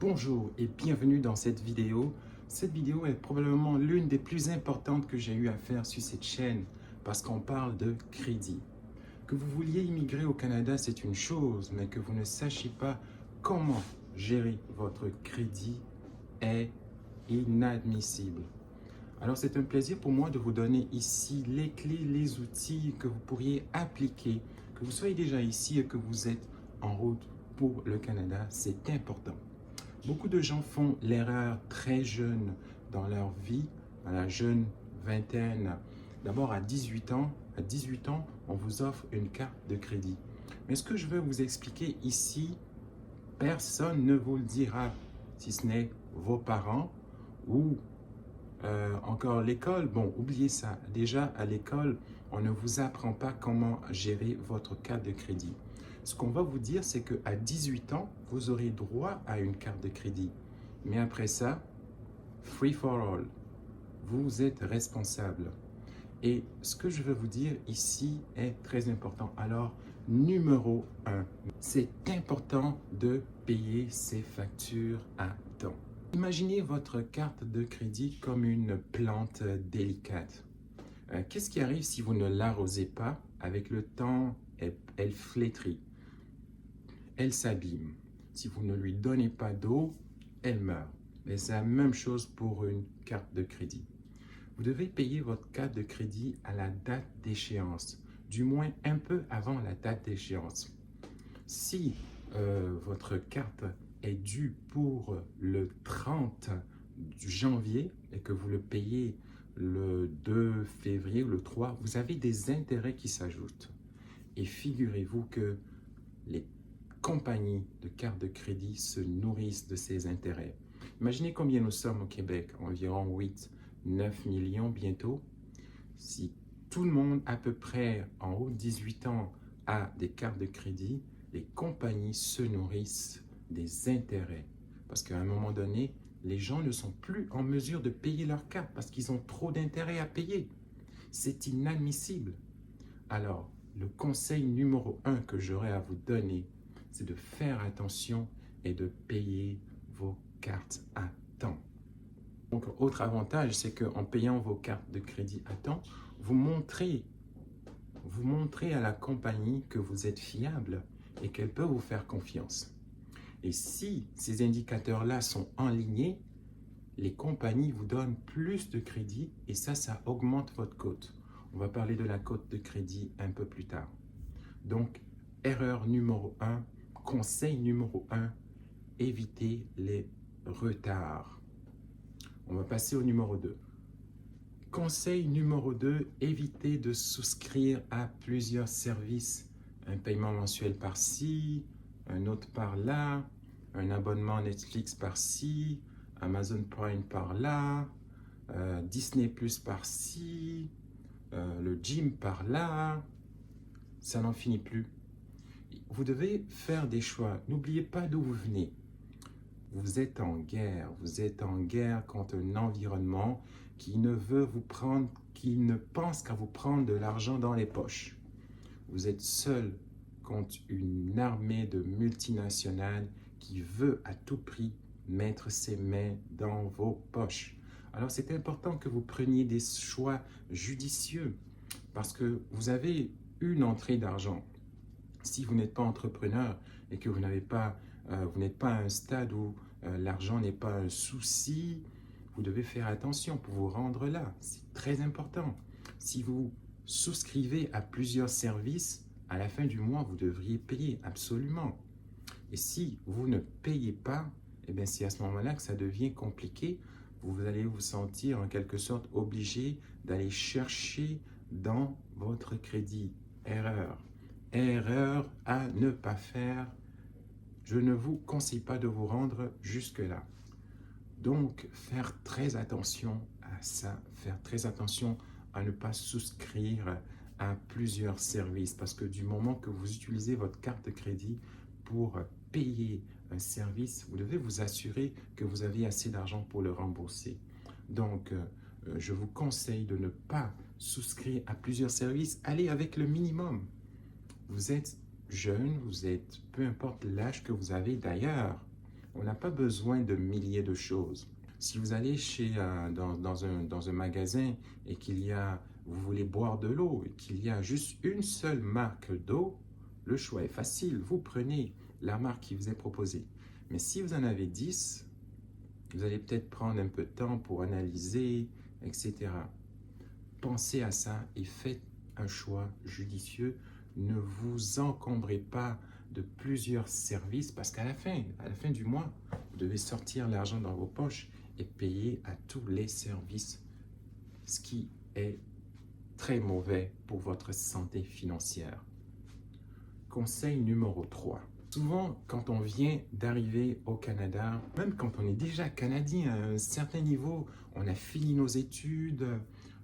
Bonjour et bienvenue dans cette vidéo. Cette vidéo est probablement l'une des plus importantes que j'ai eu à faire sur cette chaîne parce qu'on parle de crédit. Que vous vouliez immigrer au Canada, c'est une chose, mais que vous ne sachiez pas comment gérer votre crédit est inadmissible. Alors c'est un plaisir pour moi de vous donner ici les clés, les outils que vous pourriez appliquer, que vous soyez déjà ici et que vous êtes en route pour le Canada, c'est important. Beaucoup de gens font l'erreur très jeune dans leur vie, à la jeune vingtaine. D'abord à 18 ans, on vous offre une carte de crédit. Mais ce que je veux vous expliquer ici, personne ne vous le dira, si ce n'est vos parents ou encore l'école. Bon, oubliez ça. Déjà à l'école, on ne vous apprend pas comment gérer votre carte de crédit. Ce qu'on va vous dire, c'est qu'à 18 ans, vous aurez droit à une carte de crédit. Mais après ça, free for all. Vous êtes responsable. Et ce que je veux vous dire ici est très important. Alors, numéro 1, c'est important de payer ses factures à temps. Imaginez votre carte de crédit comme une plante délicate. Qu'est-ce qui arrive si vous ne l'arrosez pas? Avec le temps, elle flétrit. Elle s'abîme. Si vous ne lui donnez pas d'eau, elle meurt. Mais c'est la même chose pour une carte de crédit. Vous devez payer votre carte de crédit à la date d'échéance, du moins un peu avant la date d'échéance. Si votre carte est due pour le 30 janvier et que vous le payez le 2 février ou le 3, vous avez des intérêts qui s'ajoutent. Et figurez-vous que les compagnies de cartes de crédit se nourrissent de ces intérêts. Imaginez combien nous sommes au Québec, environ 8-9 millions bientôt. Si tout le monde à peu près en haut de 18 ans a des cartes de crédit, les compagnies se nourrissent des intérêts. Parce qu'à un moment donné, les gens ne sont plus en mesure de payer leurs cartes parce qu'ils ont trop d'intérêts à payer. C'est inadmissible. Alors, le conseil numéro 1 que j'aurais à vous donner, c'est de faire attention et de payer vos cartes à temps. Donc, autre avantage, c'est qu'en payant vos cartes de crédit à temps, vous montrez à la compagnie que vous êtes fiable et qu'elle peut vous faire confiance. Et si ces indicateurs-là sont alignés, les compagnies vous donnent plus de crédit et ça augmente votre cote. On va parler de la cote de crédit un peu plus tard. Donc, erreur numéro 1, conseil numéro 1, évitez les retards. On va passer au numéro 2. Conseil numéro 2, évitez de souscrire à plusieurs services. Un paiement mensuel par-ci, un autre par-là, un abonnement Netflix par-ci, Amazon Prime par-là, Disney Plus par-ci, le gym par-là. Ça n'en finit plus. Vous devez faire des choix. N'oubliez pas d'où vous venez. Vous êtes en guerre. Vous êtes en guerre contre un environnement qui ne pense qu'à vous prendre de l'argent dans les poches. Vous êtes seul contre une armée de multinationales qui veut à tout prix mettre ses mains dans vos poches. Alors c'est important que vous preniez des choix judicieux parce que vous avez une entrée d'argent. Si vous n'êtes pas entrepreneur et que vous n'êtes pas à un stade où l'argent n'est pas un souci, vous devez faire attention pour vous rendre là. C'est très important. Si vous souscrivez à plusieurs services, à la fin du mois, vous devriez payer absolument. Et si vous ne payez pas, eh bien c'est à ce moment-là que ça devient compliqué. Vous allez vous sentir en quelque sorte obligé d'aller chercher dans votre crédit. Erreur à ne pas faire. Je ne vous conseille pas de vous rendre jusque-là. Donc, faire très attention à ça, faire très attention à ne pas souscrire à plusieurs services parce que du moment que vous utilisez votre carte de crédit pour payer un service, vous devez vous assurer que vous avez assez d'argent pour le rembourser. Donc, je vous conseille de ne pas souscrire à plusieurs services. Allez avec le minimum. Vous êtes jeune, peu importe l'âge que vous avez d'ailleurs. On n'a pas besoin de milliers de choses. Si vous allez dans un magasin et vous voulez boire de l'eau et qu'il y a juste une seule marque d'eau, le choix est facile. Vous prenez la marque qui vous est proposée. Mais si vous en avez 10, vous allez peut-être prendre un peu de temps pour analyser, etc. Pensez à ça et faites un choix judicieux. Ne vous encombrez pas de plusieurs services parce qu'à la fin du mois, vous devez sortir l'argent dans vos poches et payer à tous les services, ce qui est très mauvais pour votre santé financière. Conseil numéro 3. Souvent, quand on vient d'arriver au Canada, même quand on est déjà Canadien à un certain niveau, on a fini nos études,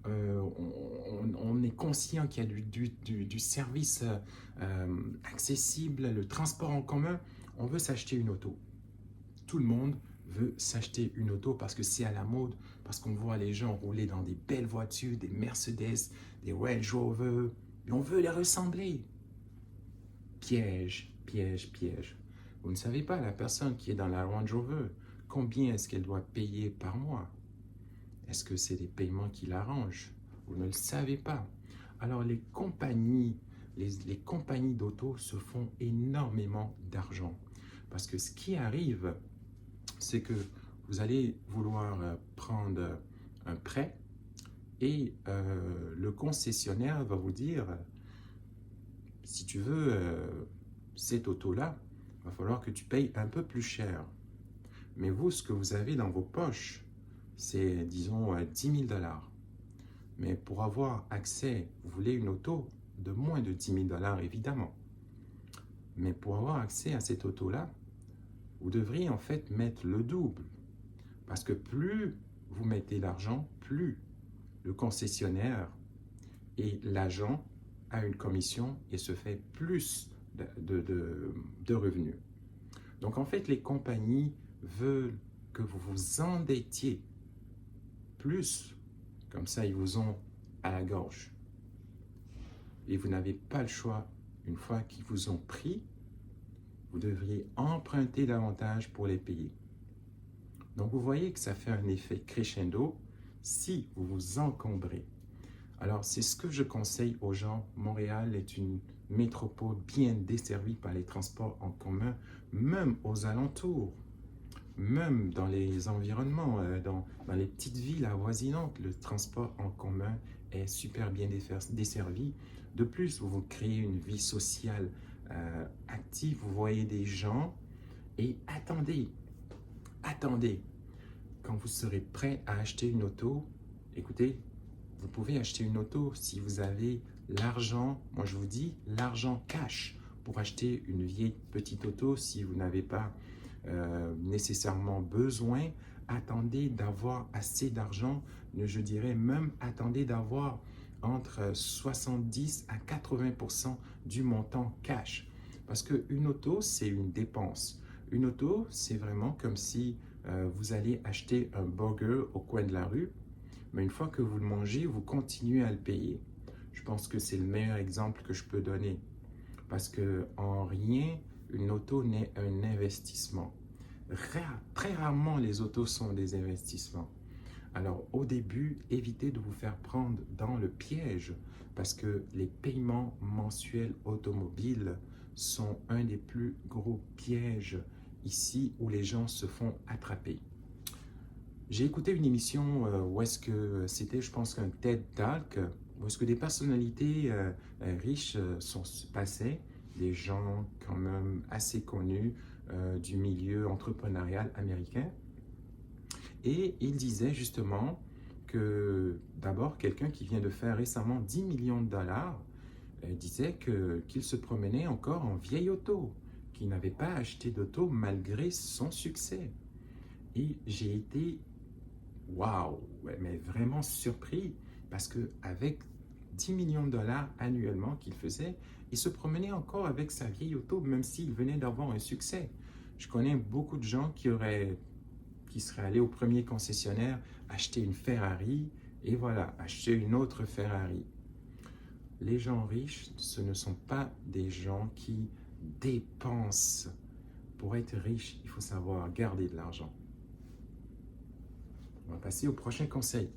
on est conscient qu'il y a du service accessible, le transport en commun, on veut s'acheter une auto. Tout le monde veut s'acheter une auto parce que c'est à la mode, parce qu'on voit les gens rouler dans des belles voitures, des Mercedes, des Range Rover, et on veut les ressembler. Piège, piège, piège. Vous ne savez pas, la personne qui est dans la Range Rover, combien est-ce qu'elle doit payer par mois? Est-ce que c'est des paiements qui l'arrangent? Vous ne le savez pas. Alors les compagnies d'auto se font énormément d'argent. Parce que ce qui arrive, c'est que vous allez vouloir prendre un prêt et le concessionnaire va vous dire, si tu veux cette auto-là, il va falloir que tu payes un peu plus cher. Mais vous, ce que vous avez dans vos poches, c'est, disons, 10 000 $. Mais pour avoir accès, vous voulez une auto de moins de 10 000 $, évidemment. Mais pour avoir accès à cette auto-là, vous devriez en fait mettre le double. Parce que plus vous mettez l'argent, plus le concessionnaire et l'agent a une commission et se fait plus de revenus. Donc en fait, les compagnies veulent que vous vous endettiez plus, comme ça ils vous ont à la gorge. Et vous n'avez pas le choix, une fois qu'ils vous ont pris, vous devriez emprunter davantage pour les payer. Donc vous voyez que ça fait un effet crescendo si vous vous encombrez. Alors c'est ce que je conseille aux gens. Montréal est une métropole bien desservie par les transports en commun, même aux alentours, même dans les environnements, dans les petites villes avoisinantes, le transport en commun est super bien desservi. De plus, vous créez une vie sociale active, vous voyez des gens et attendez, quand vous serez prêt à acheter une auto, écoutez, vous pouvez acheter une auto si vous avez l'argent, moi je vous dis l'argent cash pour acheter une vieille petite auto. Si vous n'avez pas nécessairement besoin, attendez d'avoir assez d'argent, je dirais même attendez d'avoir entre 70 à 80% du montant cash. Parce qu'une auto, c'est une dépense. Une auto, c'est vraiment comme si vous allez acheter un burger au coin de la rue, mais une fois que vous le mangez, vous continuez à le payer. Je pense que c'est le meilleur exemple que je peux donner. Parce que en rien, une auto n'est un investissement. Très rarement, les autos sont des investissements. Alors, au début, évitez de vous faire prendre dans le piège parce que les paiements mensuels automobiles sont un des plus gros pièges ici où les gens se font attraper. J'ai écouté une émission où est-ce que c'était, je pense, un TED Talk, où est-ce que des personnalités riches passaient, des gens quand même assez connus du milieu entrepreneurial américain. Et il disait justement que d'abord, quelqu'un qui vient de faire récemment 10 millions de dollars disait qu'il se promenait encore en vieille auto, qu'il n'avait pas acheté d'auto malgré son succès. Et j'ai été, waouh, mais vraiment surpris parce qu'avec 10 millions de dollars annuellement qu'il faisait, il se promenait encore avec sa vieille auto, même s'il venait d'avoir un succès. Je connais beaucoup de gens qui seraient allés au premier concessionnaire, acheter une Ferrari, et voilà, acheter une autre Ferrari. Les gens riches, ce ne sont pas des gens qui dépensent Pour être riche, il faut savoir garder de l'argent. On va passer au prochain conseil.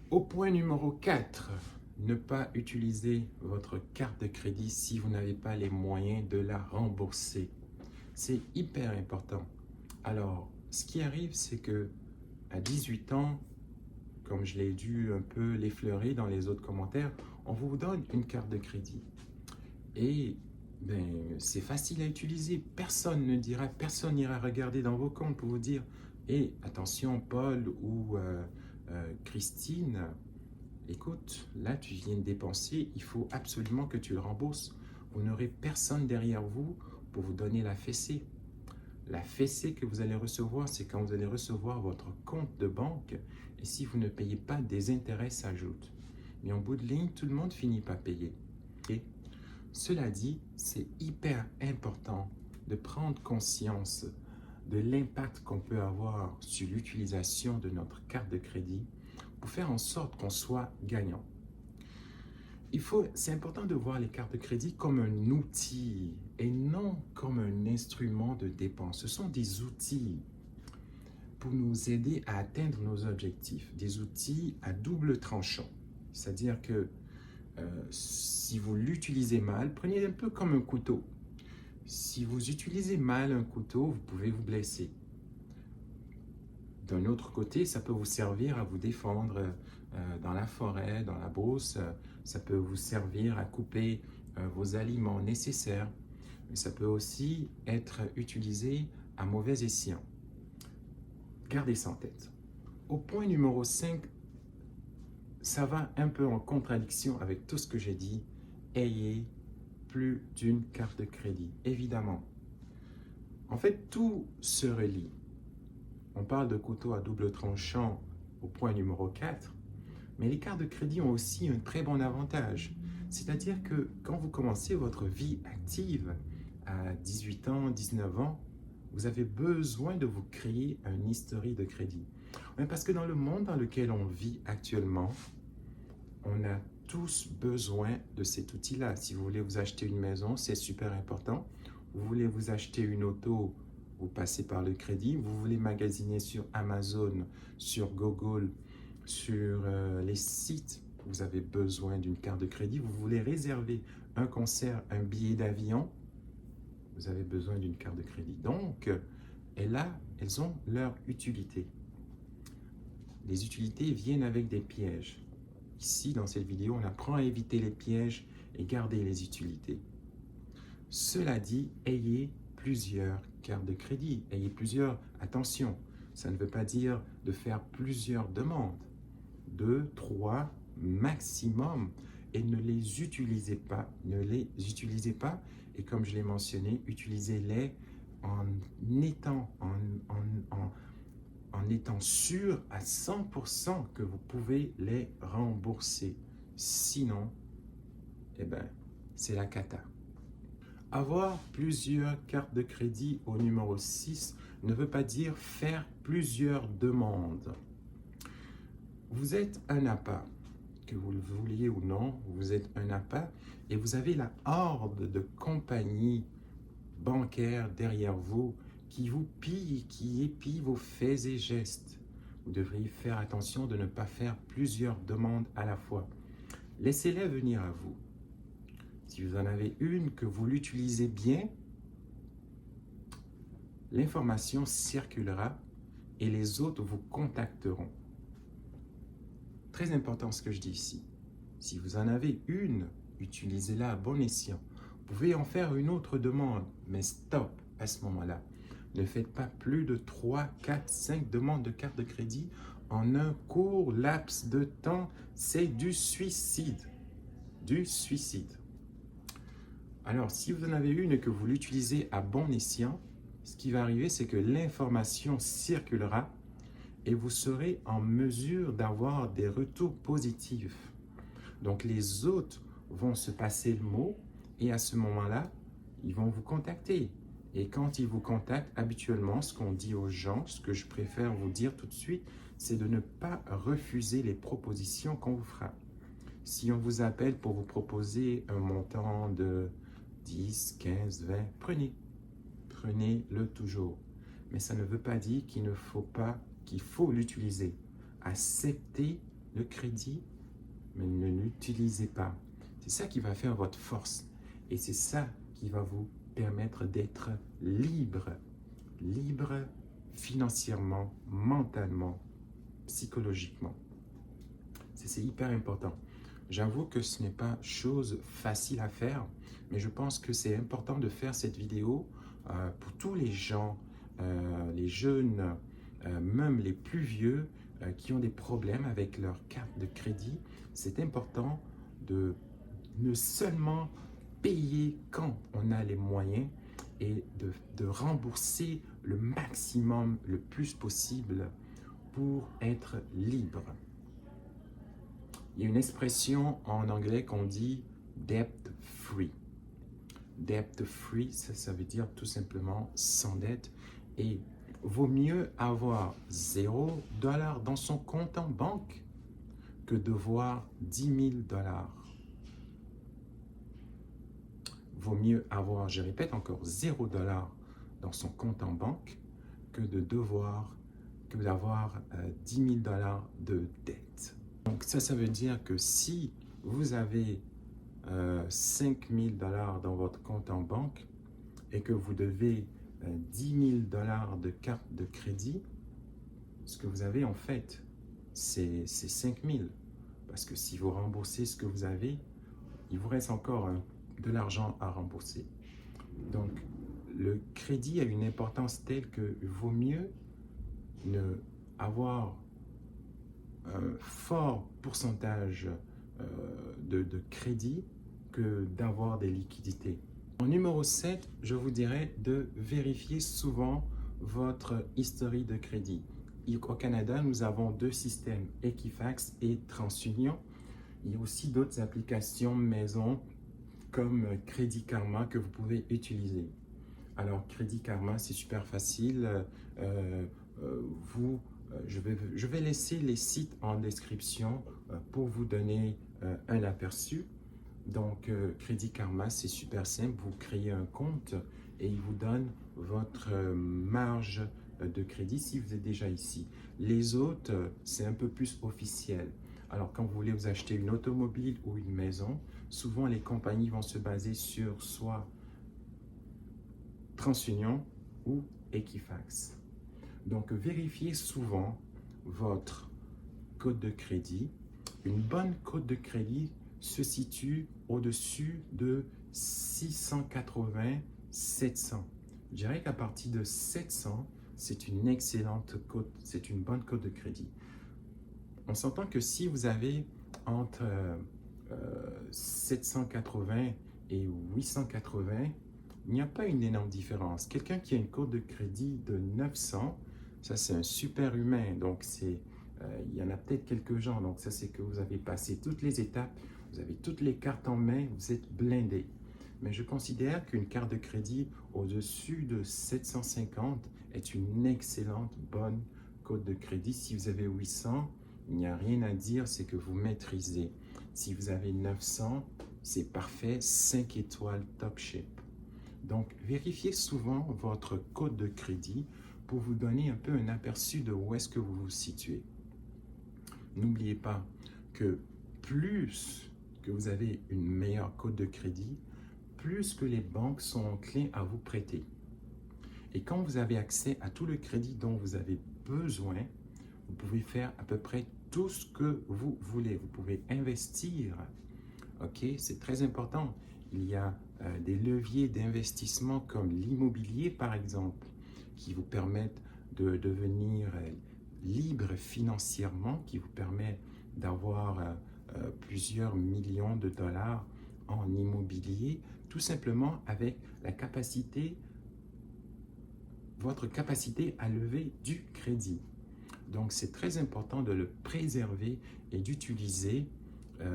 Au point numéro 4, ne pas utiliser votre carte de crédit si vous n'avez pas les moyens de la rembourser. C'est hyper important. Alors, ce qui arrive, c'est que à 18 ans, comme je l'ai dû un peu l'effleurer dans les autres commentaires, on vous donne une carte de crédit. Et c'est facile à utiliser. Personne ne dira, personne n'ira regarder dans vos comptes pour vous dire hey, attention Paul ou Christine, écoute, là tu viens de dépenser, il faut absolument que tu le rembourses. Vous n'aurez personne derrière vous pour vous donner la fessée. La fessée que vous allez recevoir, c'est quand vous allez recevoir votre compte de banque et si vous ne payez pas, des intérêts s'ajoutent. Mais en bout de ligne, tout le monde finit par payer. Et cela dit, c'est hyper important de prendre conscience de l'impact qu'on peut avoir sur l'utilisation de notre carte de crédit pour faire en sorte qu'on soit gagnant. C'est important de voir les cartes de crédit comme un outil et non comme un instrument de dépense. Ce sont des outils pour nous aider à atteindre nos objectifs, des outils à double tranchant. C'est-à-dire que si vous l'utilisez mal, prenez un peu comme un couteau. Si vous utilisez mal un couteau, vous pouvez vous blesser. D'un autre côté, ça peut vous servir à vous défendre dans la forêt, dans la brousse. Ça peut vous servir à couper vos aliments nécessaires. Mais ça peut aussi être utilisé à mauvais escient. Gardez ça en tête. Au point numéro 5, ça va un peu en contradiction avec tout ce que j'ai dit. Ayez plus d'une carte de crédit, évidemment. En fait, tout se relie. On parle de couteau à double tranchant au point numéro 4, mais les cartes de crédit ont aussi un très bon avantage. C'est-à-dire que quand vous commencez votre vie active à 18 ans, 19 ans, vous avez besoin de vous créer un historique de crédit. Mais parce que dans le monde dans lequel on vit actuellement, on a tous besoin de cet outil-là. Si vous voulez vous acheter une maison, c'est super important. Vous voulez vous acheter une auto, vous passez par le crédit. Vous voulez magasiner sur Amazon, sur Google, sur les sites, vous avez besoin d'une carte de crédit. Vous voulez réserver un concert, un billet d'avion, vous avez besoin d'une carte de crédit. Donc, elles ont leur utilité. Les utilités viennent avec des pièges. Ici, dans cette vidéo, on apprend à éviter les pièges et garder les utilités. Cela dit, ayez plusieurs cartes de crédit, ayez plusieurs, attention, ça ne veut pas dire de faire plusieurs demandes, 2, 3 maximum, et ne les utilisez pas, et comme je l'ai mentionné, utilisez-les en étant sûr à 100% que vous pouvez les rembourser. Sinon, c'est la cata. Avoir plusieurs cartes de crédit au numéro 6 ne veut pas dire faire plusieurs demandes. Vous êtes un appât, que vous le vouliez ou non, vous êtes un appât et vous avez la horde de compagnies bancaires derrière vous qui vous pillent, qui épient vos faits et gestes. Vous devriez faire attention de ne pas faire plusieurs demandes à la fois. Laissez-les venir à vous. Si vous en avez une que vous l'utilisez bien, l'information circulera et les autres vous contacteront. Très important ce que je dis ici. Si vous en avez une, utilisez-la à bon escient. Vous pouvez en faire une autre demande, mais stop à ce moment-là. Ne faites pas plus de 3, 4, 5 demandes de carte de crédit en un court laps de temps. C'est du suicide. Du suicide. Alors, si vous en avez une et que vous l'utilisez à bon escient, ce qui va arriver, c'est que l'information circulera et vous serez en mesure d'avoir des retours positifs. Donc, les autres vont se passer le mot et à ce moment-là, ils vont vous contacter. Et quand ils vous contactent, habituellement, ce qu'on dit aux gens, ce que je préfère vous dire tout de suite, c'est de ne pas refuser les propositions qu'on vous fera. Si on vous appelle pour vous proposer un montant de 10, 15, 20, prenez. prenez-le toujours. Mais ça ne veut pas dire qu'il faut l'utiliser. Acceptez le crédit, mais ne l'utilisez pas. C'est ça qui va faire votre force. Et c'est ça qui va vous permettre d'être libre. Libre financièrement, mentalement, psychologiquement. C'est hyper important. J'avoue que ce n'est pas chose facile à faire, mais je pense que c'est important de faire cette vidéo pour tous les gens, les jeunes, même les plus vieux, qui ont des problèmes avec leur carte de crédit. C'est important de ne seulement payer quand on a les moyens et de rembourser le maximum, le plus possible pour être libre. Il y a une expression en anglais qu'on dit debt free. Debt free, ça veut dire tout simplement sans dette. Et vaut mieux avoir $0 dans son compte en banque que de voir $10 000. Vaut mieux avoir, je répète encore, $0 dans son compte en banque que d'avoir $10 000 de dette. Donc ça veut dire que si vous avez $5 000 dans votre compte en banque et que vous devez $10 000 de carte de crédit, ce que vous avez en fait, c'est 5 000. Parce que si vous remboursez ce que vous avez, il vous reste encore de l'argent à rembourser. Donc, le crédit a une importance telle que vaut mieux avoir un fort pourcentage de crédit que d'avoir des liquidités. En numéro 7, je vous dirais de vérifier souvent votre historique de crédit. Au Canada, nous avons deux systèmes, Equifax et TransUnion. Il y a aussi d'autres applications maison comme Crédit Karma que vous pouvez utiliser. Alors, Crédit Karma, c'est super facile. Je vais laisser les sites en description pour vous donner un aperçu. Donc, Crédit Karma, c'est super simple. Vous créez un compte et il vous donne votre marge de crédit si vous êtes déjà ici. Les autres, c'est un peu plus officiel. Alors, quand vous voulez vous acheter une automobile ou une maison, souvent les compagnies vont se baser sur soit TransUnion ou Equifax. Donc, vérifiez souvent votre code de crédit. Une bonne code de crédit se situe au-dessus de 680-700. Je dirais qu'à partir de 700, c'est une excellente cote, c'est une bonne cote de crédit. On s'entend que si vous avez entre 780 et 880, il n'y a pas une énorme différence. Quelqu'un qui a une cote de crédit de 900, ça c'est un super humain, donc il y en a peut-être quelques gens, donc ça c'est que vous avez passé toutes les étapes, vous avez toutes les cartes en main, vous êtes blindé. Mais je considère qu'une carte de crédit au-dessus de 750 est une excellente bonne cote de crédit. Si vous avez 800, il n'y a rien à dire, c'est que vous maîtrisez. Si vous avez 900, c'est parfait, 5 étoiles top shape. Donc, vérifiez souvent votre code de crédit pour vous donner un peu un aperçu de où est-ce que vous vous situez. N'oubliez pas que plus que vous avez une meilleure cote de crédit, plus que les banques sont enclins à vous prêter. Et quand vous avez accès à tout le crédit dont vous avez besoin, vous pouvez faire à peu près tout ce que vous voulez. Vous pouvez investir. OK? C'est très important. Il y a des leviers d'investissement comme l'immobilier, par exemple, qui vous permettent de devenir libre financièrement, qui vous permet d'avoir plusieurs millions de dollars en immobilier, tout simplement avec votre capacité à lever du crédit. Donc, c'est très important de le préserver et d'utiliser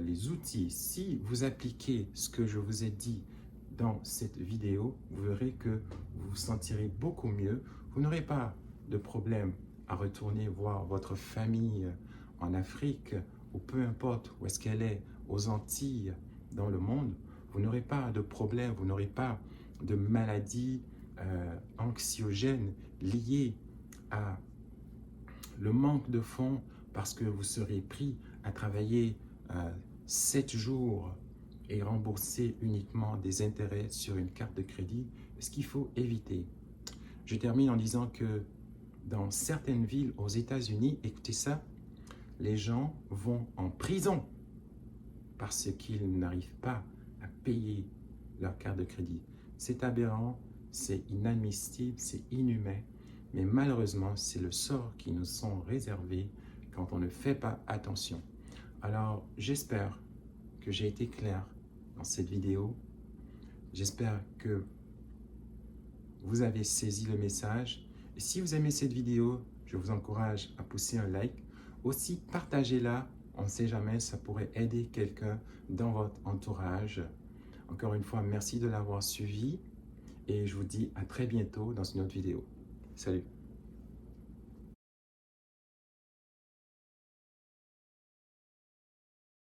les outils. Si vous appliquez ce que je vous ai dit dans cette vidéo, vous verrez que vous vous sentirez beaucoup mieux. Vous n'aurez pas de problème à retourner voir votre famille en Afrique ou peu importe où est-ce qu'elle est, aux Antilles, dans le monde. Vous n'aurez pas de problème, vous n'aurez pas de maladie anxiogène lié à le manque de fonds parce que vous serez pris à travailler 7 jours et rembourser uniquement des intérêts sur une carte de crédit, ce qu'il faut éviter. Je termine en disant que dans certaines villes aux États-Unis, écoutez ça, les gens vont en prison parce qu'ils n'arrivent pas à payer leur carte de crédit. C'est aberrant, c'est inadmissible, c'est inhumain, mais malheureusement, c'est le sort qui nous sont réservés quand on ne fait pas attention. Alors, j'espère que j'ai été clair dans cette vidéo. J'espère que vous avez saisi le message. Et si vous aimez cette vidéo, je vous encourage à pousser un like. Aussi, partagez-la. On ne sait jamais, ça pourrait aider quelqu'un dans votre entourage. Encore une fois, merci de l'avoir suivi. Et je vous dis à très bientôt dans une autre vidéo. Salut!